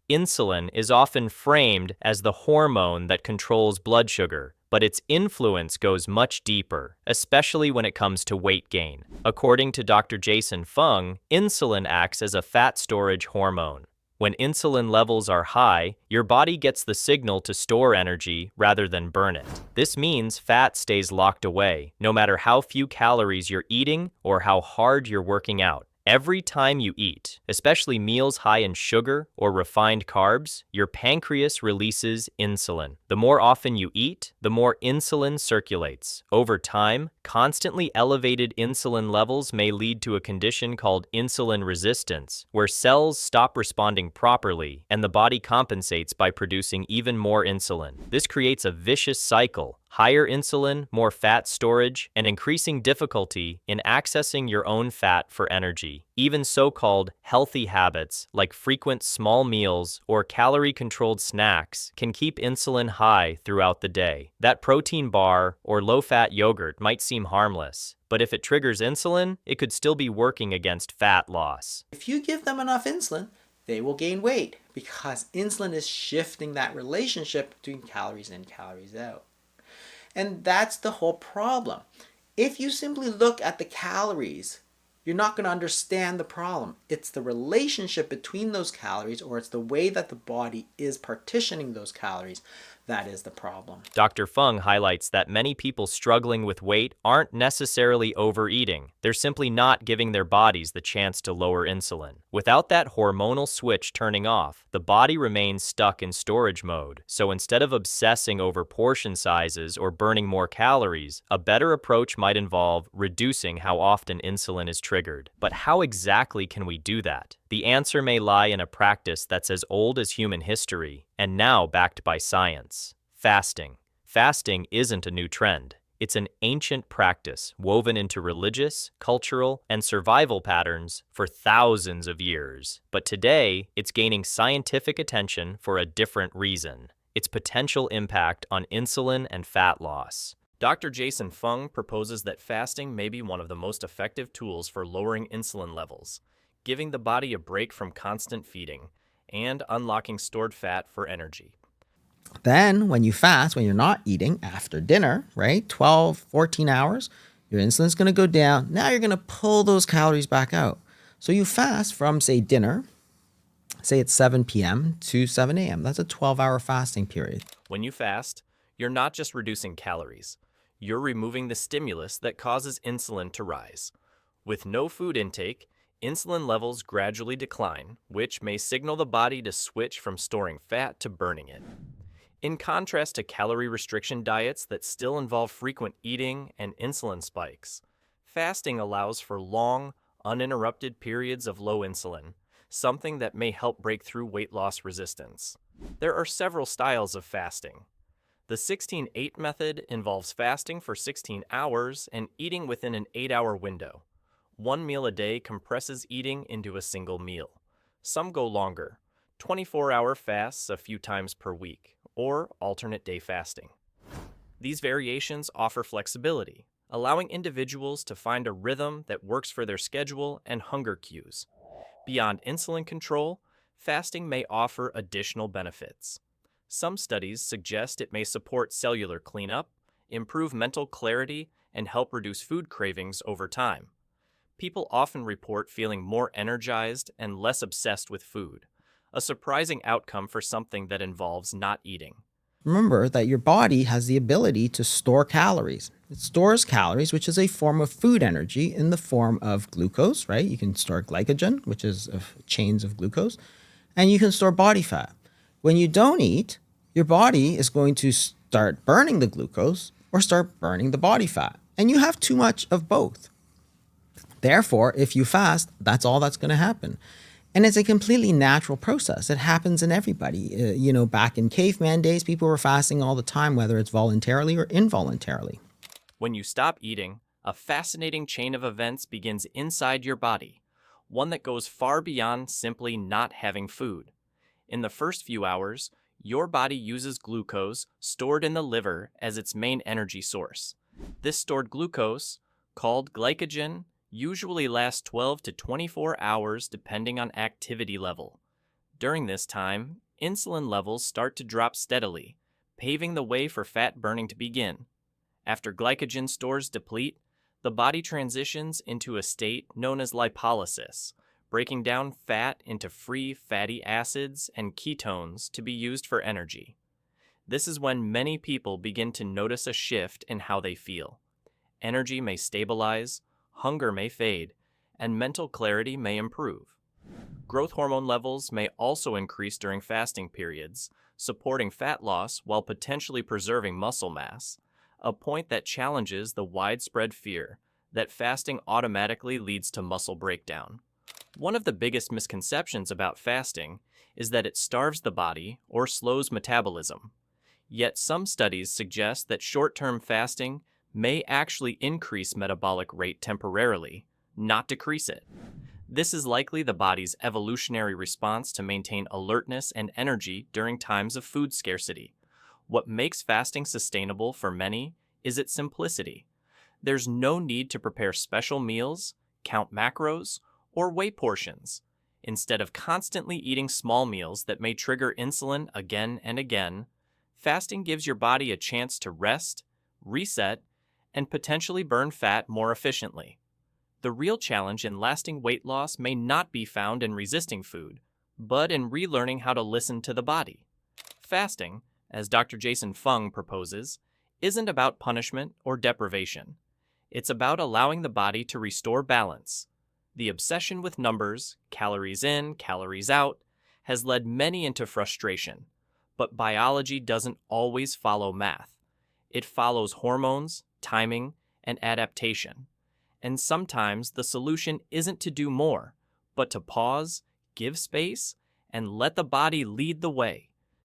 Insulin is often framed as the hormone that controls blood sugar, but its influence goes much deeper, especially when it comes to weight gain. According to Dr. Jason Fung, insulin acts as a fat storage hormone. When insulin levels are high, your body gets the signal to store energy rather than burn it. This means fat stays locked away, no matter how few calories you're eating or how hard you're working out. Every time you eat, especially meals high in sugar or refined carbs, your pancreas releases insulin. The more often you eat, the more insulin circulates. Over time, constantly elevated insulin levels may lead to a condition called insulin resistance, where cells stop responding properly and the body compensates by producing even more insulin. This creates a vicious cycle: higher insulin, more fat storage, and increasing difficulty in accessing your own fat for energy. Even so-called healthy habits, like frequent small meals or calorie-controlled snacks, can keep insulin high throughout the day. That protein bar or low-fat yogurt might seem harmless, but if it triggers insulin, it could still be working against fat loss. If you give them enough insulin, they will gain weight because insulin is shifting that relationship between calories in and calories out. And that's the whole problem. If you simply look at the calories, you're not going to understand the problem. It's the relationship between those calories, or it's the way that the body is partitioning those calories, that is the problem. Dr. Fung highlights that many people struggling with weight aren't necessarily overeating. They're simply not giving their bodies the chance to lower insulin. Without that hormonal switch turning off, the body remains stuck in storage mode. So instead of obsessing over portion sizes or burning more calories, a better approach might involve reducing how often insulin is triggered. But how exactly can we do that? The answer may lie in a practice that's as old as human history and now backed by science: fasting. Fasting isn't a new trend. It's an ancient practice woven into religious, cultural, and survival patterns for thousands of years. But today, it's gaining scientific attention for a different reason: its potential impact on insulin and fat loss. Dr. Jason Fung proposes that fasting may be one of the most effective tools for lowering insulin levels, giving the body a break from constant feeding, and unlocking stored fat for energy. Then when you fast, when you're not eating after dinner, right, 12, 14 hours, your insulin's going to go down. Now you're going to pull those calories back out. So you fast from, say, dinner, say it's 7 p.m. to 7 a.m. That's a 12-hour fasting period. When you fast, you're not just reducing calories. You're removing the stimulus that causes insulin to rise. With no food intake, insulin levels gradually decline, which may signal the body to switch from storing fat to burning it. In contrast to calorie restriction diets that still involve frequent eating and insulin spikes, fasting allows for long, uninterrupted periods of low insulin, something that may help break through weight loss resistance. There are several styles of fasting. The 16-8 method involves fasting for 16 hours and eating within an 8-hour window. One meal a day compresses eating into a single meal. Some go longer, 24-hour fasts a few times per week, or alternate day fasting. These variations offer flexibility, allowing individuals to find a rhythm that works for their schedule and hunger cues. Beyond insulin control, fasting may offer additional benefits. Some studies suggest it may support cellular cleanup, improve mental clarity, and help reduce food cravings over time. People often report feeling more energized and less obsessed with food, a surprising outcome for something that involves not eating. Remember that your body has the ability to store calories. It stores calories, which is a form of food energy in the form of glucose, right? You can store glycogen, which is chains of glucose, and you can store body fat. When you don't eat, your body is going to start burning the glucose or start burning the body fat, and you have too much of both. Therefore, if you fast, that's all that's going to happen. And it's a completely natural process. It happens in everybody. Back in caveman days, people were fasting all the time, whether it's voluntarily or involuntarily. When you stop eating, a fascinating chain of events begins inside your body, one that goes far beyond simply not having food. In the first few hours, your body uses glucose stored in the liver as its main energy source. This stored glucose, called glycogen, usually lasts 12 to 24 hours depending on activity level. During this time, insulin levels start to drop steadily, paving the way for fat burning to begin. After glycogen stores deplete, the body transitions into a state known as lipolysis, breaking down fat into free fatty acids and ketones to be used for energy. This is when many people begin to notice a shift in how they feel. Energy may stabilize, hunger may fade, and mental clarity may improve. Growth hormone levels may also increase during fasting periods, supporting fat loss while potentially preserving muscle mass, a point that challenges the widespread fear that fasting automatically leads to muscle breakdown. One of the biggest misconceptions about fasting is that it starves the body or slows metabolism. Yet some studies suggest that short-term fasting may actually increase metabolic rate temporarily, not decrease it. This is likely the body's evolutionary response to maintain alertness and energy during times of food scarcity. What makes fasting sustainable for many is its simplicity. There's no need to prepare special meals, count macros, or weigh portions. Instead of constantly eating small meals that may trigger insulin again and again, fasting gives your body a chance to rest, reset, and potentially burn fat more efficiently. The real challenge in lasting weight loss may not be found in resisting food, but in relearning how to listen to the body. Fasting, as Dr. Jason Fung proposes, isn't about punishment or deprivation. It's about allowing the body to restore balance. The obsession with numbers, calories in, calories out, has led many into frustration. But biology doesn't always follow math. It follows hormones, timing, and adaptation. And sometimes the solution isn't to do more, but to pause, give space, and let the body lead the way.